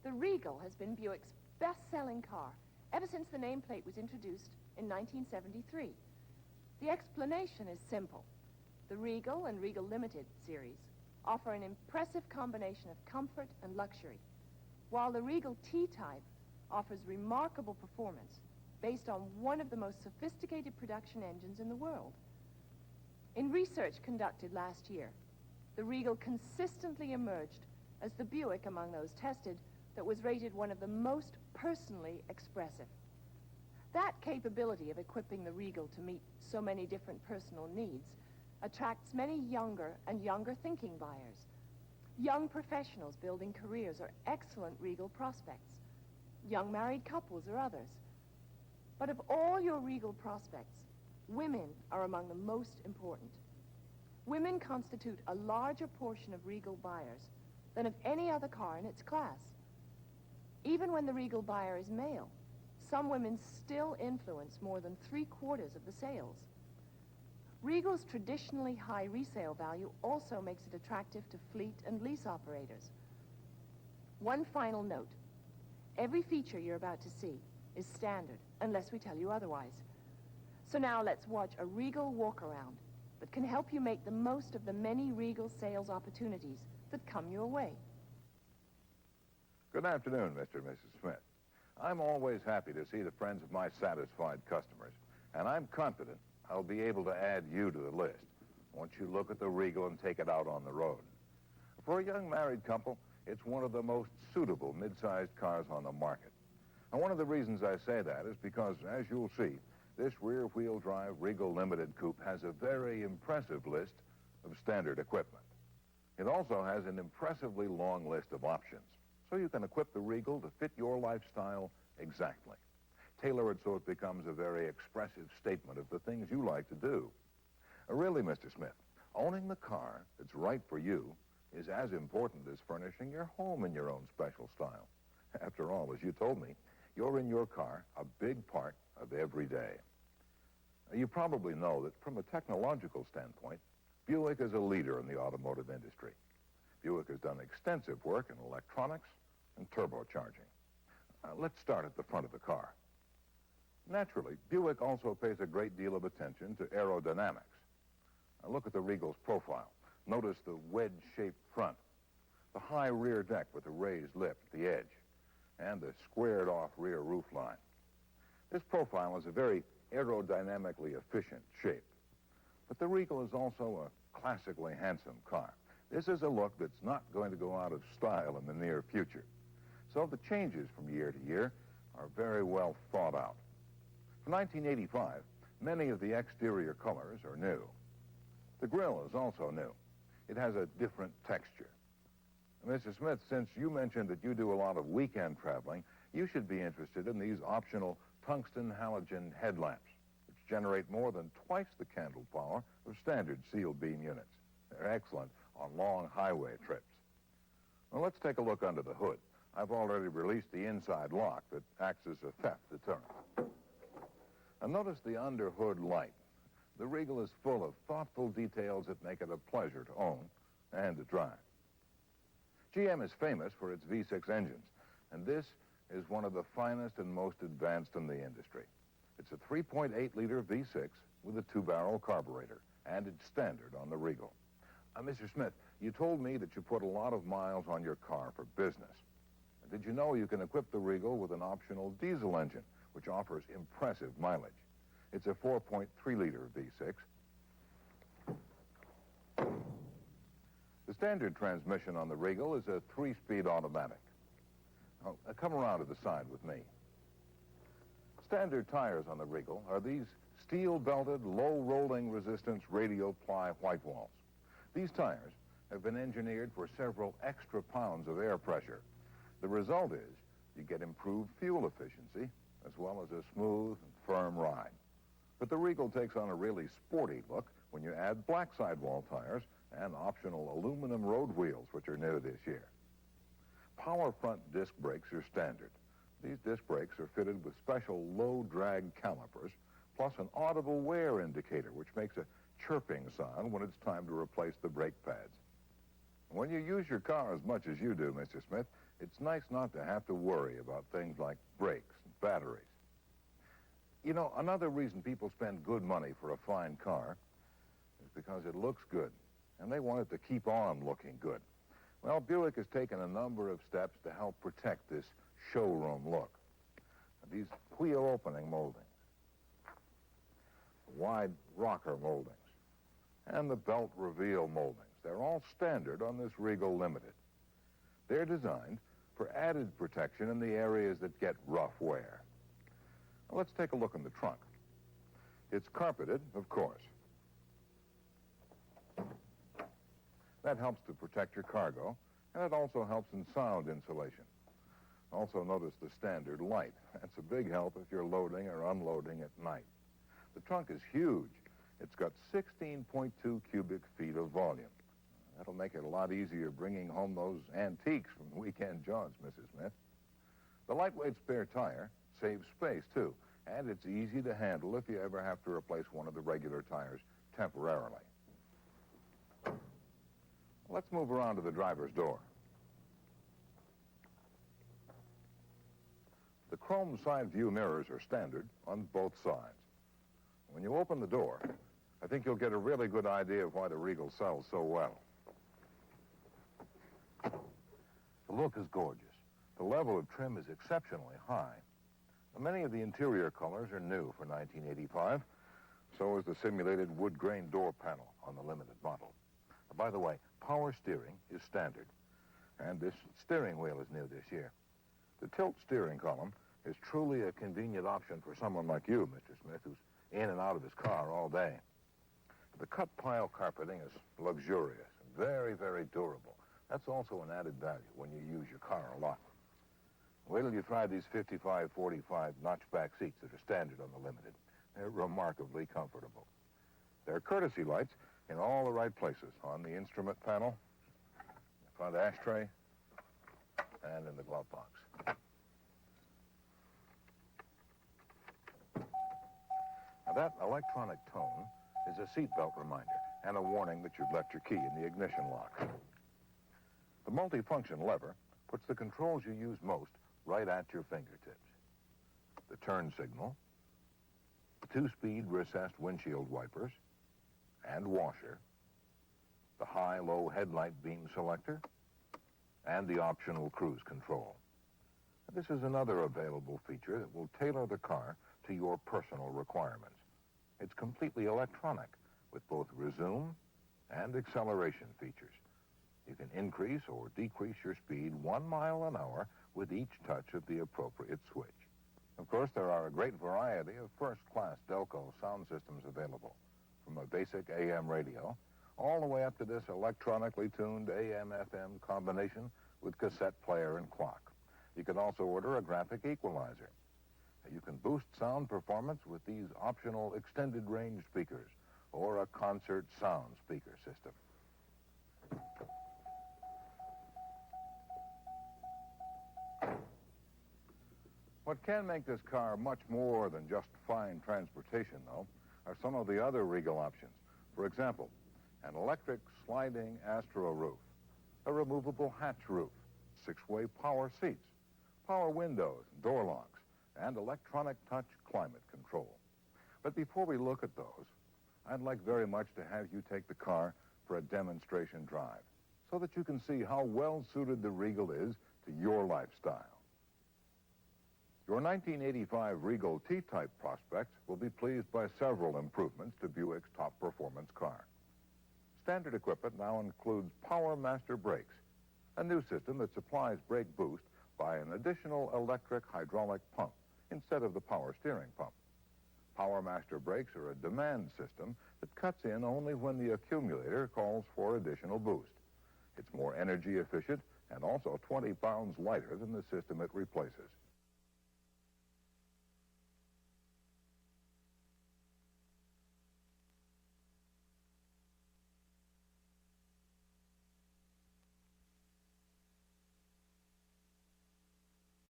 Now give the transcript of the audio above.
The Regal has been Buick's best-selling car ever since the nameplate was introduced in 1973. The explanation is simple. The Regal and Regal Limited series offer an impressive combination of comfort and luxury, while the Regal T-Type offers remarkable performance based on one of the most sophisticated production engines in the world. In research conducted last year, the Regal consistently emerged as the Buick among those tested that was rated one of the most personally expressive. That capability of equipping the Regal to meet so many different personal needs attracts many younger and younger thinking buyers. Young professionals building careers are excellent Regal prospects. Young married couples are others. But of all your Regal prospects, women are among the most important. Women constitute a larger portion of Regal buyers than of any other car in its class. Even when the Regal buyer is male, some women still influence more than 3/4 of the sales. Regal's traditionally high resale value also makes it attractive to fleet and lease operators. One final note. Every feature you're about to see is standard, unless we tell you otherwise. So now let's watch a Regal walk-around that can help you make the most of the many Regal sales opportunities that come your way. Good afternoon, Mr. and Mrs. Smith. I'm always happy to see the friends of my satisfied customers, and I'm confident I'll be able to add you to the list once you look at the Regal and take it out on the road. For a young married couple, it's one of the most suitable mid-sized cars on the market. And one of the reasons I say that is because, as you'll see, this rear-wheel drive Regal Limited Coupe has a very impressive list of standard equipment. It also has an impressively long list of options, so you can equip the Regal to fit your lifestyle exactly. Tailor it so it becomes a very expressive statement of the things you like to do. Really, Mr. Smith, owning the car that's right for you is as important as furnishing your home in your own special style. After all, as you told me, you're in your car a big part of every day. You probably know that from a technological standpoint, Buick is a leader in the automotive industry. Buick has done extensive work in electronics and turbocharging. Let's start at the front of the car. Naturally, Buick also pays a great deal of attention to aerodynamics. Look at the Regal's profile. Notice the wedge-shaped front, the high rear deck with the raised lip at the edge, and the squared-off rear roof line. This profile is a very aerodynamically efficient shape. But the Regal is also a classically handsome car. This is a look that's not going to go out of style in the near future. So the changes from year to year are very well thought out. For 1985, many of the exterior colors are new. The grille is also new. It has a different texture. Mrs. Smith, since you mentioned that you do a lot of weekend traveling, you should be interested in these optional tungsten halogen headlamps, which generate more than twice the candle power of standard sealed beam units. They're excellent on long highway trips. Well, let's take a look under the hood. I've already released the inside lock that acts as a theft deterrent. And notice the under-hood light. The Regal is full of thoughtful details that make it a pleasure to own and to drive. GM is famous for its V6 engines, and this is one of the finest and most advanced in the industry. It's a 3.8-liter V6 with a 2-barrel carburetor, and it's standard on the Regal. Mr. Smith, you told me that you put a lot of miles on your car for business. Did you know you can equip the Regal with an optional diesel engine, which offers impressive mileage? It's a 4.3-liter V6. The standard transmission on the Regal is a 3-speed automatic. Now, come around to the side with me. Standard tires on the Regal are these steel-belted, low-rolling resistance radial ply white walls. These tires have been engineered for several extra pounds of air pressure. The result is you get improved fuel efficiency as well as a smooth and firm ride. But the Regal takes on a really sporty look when you add black sidewall tires and optional aluminum road wheels, which are new this year. Power front disc brakes are standard. These disc brakes are fitted with special low-drag calipers, plus an audible wear indicator, which makes a chirping sound when it's time to replace the brake pads. When you use your car as much as you do, Mr. Smith, it's nice not to have to worry about things like brakes and batteries. You know, another reason people spend good money for a fine car is because it looks good, and they want it to keep on looking good. Well, Buick has taken a number of steps to help protect this showroom look. These wheel opening moldings, wide rocker moldings, and the belt reveal moldings. They're all standard on this Regal Limited. They're designed for added protection in the areas that get rough wear. Now, let's take a look in the trunk. It's carpeted, of course. That helps to protect your cargo, and it also helps in sound insulation. Also notice the standard light. That's a big help if you're loading or unloading at night. The trunk is huge. It's got 16.2 cubic feet of volume. That'll make it a lot easier bringing home those antiques from weekend jaunts, Mrs. Smith. The lightweight spare tire saves space, too, and it's easy to handle if you ever have to replace one of the regular tires temporarily. Let's move around to the driver's door. The chrome side view mirrors are standard on both sides. When you open the door, I think you'll get a really good idea of why the Regal sells so well. The look is gorgeous. The level of trim is exceptionally high. Many of the interior colors are new for 1985. So is the simulated wood grain door panel on the limited model. By the way, power steering is standard, and this steering wheel is new this year. The tilt steering column is truly a convenient option for someone like you, Mr. Smith, who's in and out of his car all day. The cut pile carpeting is luxurious and very, very durable. That's also an added value when you use your car a lot. Wait till you try these 55-45 notchback seats that are standard on the Limited. They're remarkably comfortable. There are courtesy lights in all the right places, on the instrument panel, the front ashtray, and in the glove box. Now, that electronic tone is a seatbelt reminder and a warning that you've left your key in the ignition lock. The multifunction lever puts the controls you use most right at your fingertips. The turn signal, the 2-speed recessed windshield wipers and washer, the high-low headlight beam selector, and the optional cruise control. This is another available feature that will tailor the car to your personal requirements. It's completely electronic with both resume and acceleration features. You can increase or decrease your speed 1 mile an hour with each touch of the appropriate switch. Of course, there are a great variety of first-class Delco sound systems available, from a basic AM radio all the way up to this electronically tuned AM-FM combination with cassette player and clock. You can also order a graphic equalizer. You can boost sound performance with these optional extended range speakers or a concert sound speaker system. What can make this car much more than just fine transportation, though, are some of the other Regal options. For example, an electric sliding Astro roof, a removable hatch roof, 6-way power seats, power windows, door locks, and electronic touch climate control. But before we look at those, I'd like very much to have you take the car for a demonstration drive so that you can see how well suited the Regal is to your lifestyle. Your 1985 Regal T-Type prospects will be pleased by several improvements to Buick's top performance car. Standard equipment now includes Power Master brakes, a new system that supplies brake boost by an additional electric hydraulic pump instead of the power steering pump. Power Master brakes are a demand system that cuts in only when the accumulator calls for additional boost. It's more energy efficient and also 20 pounds lighter than the system it replaces.